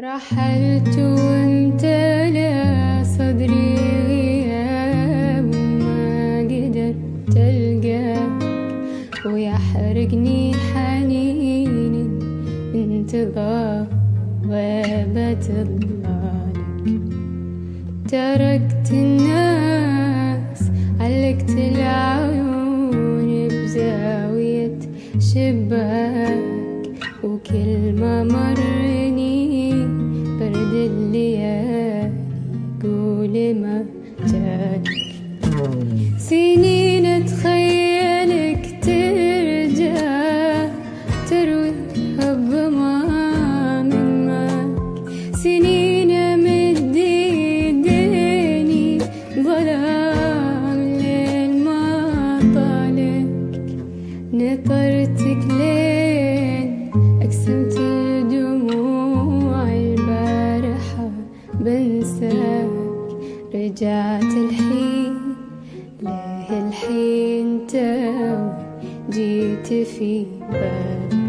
رحلت وامتلأ صدري غياب وما قدرت ألقاك، ويحرقني حنيني انتظار غيبة ظلالك. تركت الناس علقت العيون بزاوية شباك، وكل ما مرني برد الليالي قول ما جالك. سنين اتخيلك ترجع تروي حب ما من معك، سنين امد ايديني ظلام الليل ما طالك. نطرتك لين أقسمت الدموع البارحة بنساك، رجعت الحين ليه الحين تو جيت في بالك.